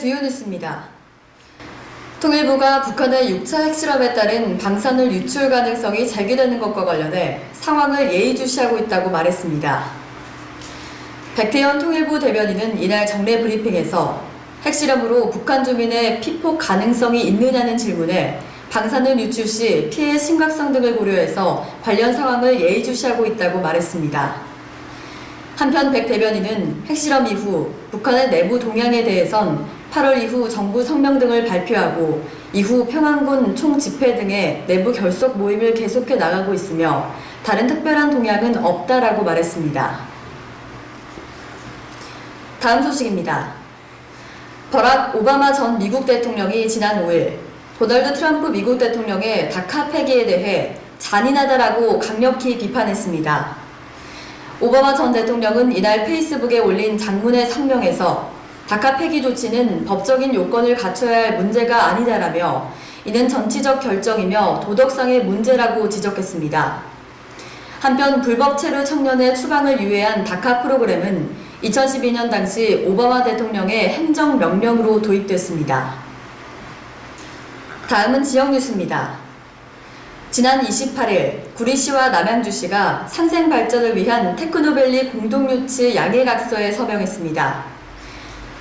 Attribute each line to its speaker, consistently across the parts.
Speaker 1: 주요 뉴스입니다. 통일부가 북한의 6차 핵실험에 따른 방사능 유출 가능성이 제기되는 것과 관련해 상황을 예의주시하고 있다고 말했습니다. 백태현 통일부 대변인은 이날 정례 브리핑에서 핵실험으로 북한 주민의 피폭 가능성이 있느냐는 질문에 방사능 유출 시 피해 심각성 등을 고려해서 관련 상황을 예의주시하고 있다고 말했습니다. 한편 백 대변인은 핵실험 이후 북한의 내부 동향에 대해선 8월 이후 정부 성명 등을 발표하고 이후 평안군 총집회 등의 내부 결속 모임을 계속해 나가고 있으며 다른 특별한 동향은 없다라고 말했습니다. 다음 소식입니다. 버락 오바마 전 미국 대통령이 지난 5일 도널드 트럼프 미국 대통령의 다카 폐기에 대해 잔인하다라고 강력히 비판했습니다. 오바마 전 대통령은 이날 페이스북에 올린 장문의 성명에서 다카 폐기 조치는 법적인 요건을 갖춰야 할 문제가 아니다라며 이는 정치적 결정이며 도덕상의 문제라고 지적했습니다. 한편 불법 체류 청년의 추방을 유예한 다카 프로그램은 2012년 당시 오바마 대통령의 행정명령으로 도입됐습니다. 다음은 지역 뉴스입니다. 지난 28일 구리시와 남양주시가 상생 발전을 위한 테크노밸리 공동유치 양해각서에 서명했습니다.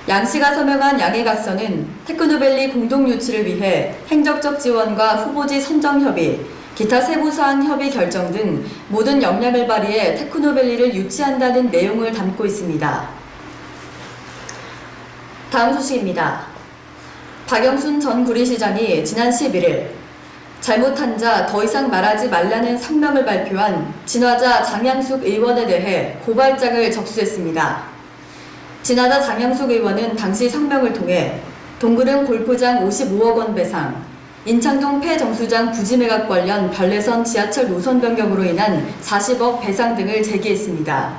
Speaker 1: 양시가 서명한 양해각서는 테크노밸리 공동유치를 위해 행정적 지원과 후보지 선정 협의, 기타 세부사안 협의 결정 등 모든 역량을 발휘해 테크노밸리를 유치한다는 내용을 담고 있습니다. 다음 소식입니다. 박영순 전 구리시장이 지난 11일 잘못한 자 더 이상 말하지 말라는 성명을 발표한 진화자 장양숙 의원에 대해 고발장을 접수했습니다. 진화자 장양숙 의원은 당시 성명을 통해 동구릉 골프장 55억 원 배상, 인창동 폐정수장 부지 매각 관련 별내선 지하철 노선 변경으로 인한 40억 배상 등을 제기했습니다.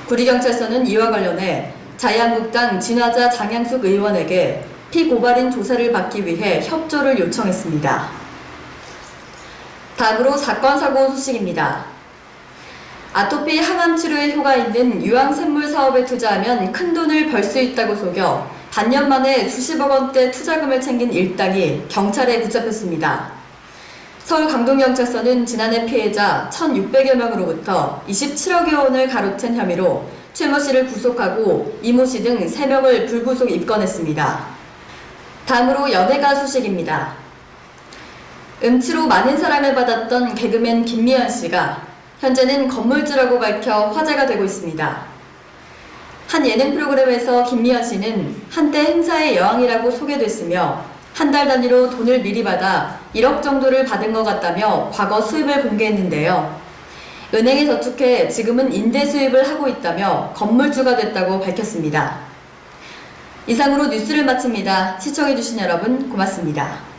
Speaker 1: 구리경찰서는 이와 관련해 자유한국당 진화자 장양숙 의원에게 피고발인 조사를 받기 위해 협조를 요청했습니다. 다음으로 사건 사고 소식입니다. 아토피 항암 치료에 효과 있는 유황샘물 사업에 투자하면 큰 돈을 벌 수 있다고 속여 반년 만에 수십억 원대 투자금을 챙긴 일당이 경찰에 붙잡혔습니다. 서울 강동경찰서는 지난해 피해자 1,600여 명으로부터 27억여 원을 가로챈 혐의로 최 모 씨를 구속하고 이 모 씨 등 3명을 불구속 입건했습니다. 다음으로 연예가 소식입니다. 음치로 많은 사랑을 받았던 개그맨 김미연 씨가 현재는 건물주라고 밝혀 화제가 되고 있습니다. 한 예능 프로그램에서 김미연 씨는 한때 행사의 여왕이라고 소개됐으며 한 달 단위로 돈을 미리 받아 1억 정도를 받은 것 같다며 과거 수입을 공개했는데요. 은행에 저축해 지금은 임대 수입을 하고 있다며 건물주가 됐다고 밝혔습니다. 이상으로 뉴스를 마칩니다. 시청해주신 여러분 고맙습니다.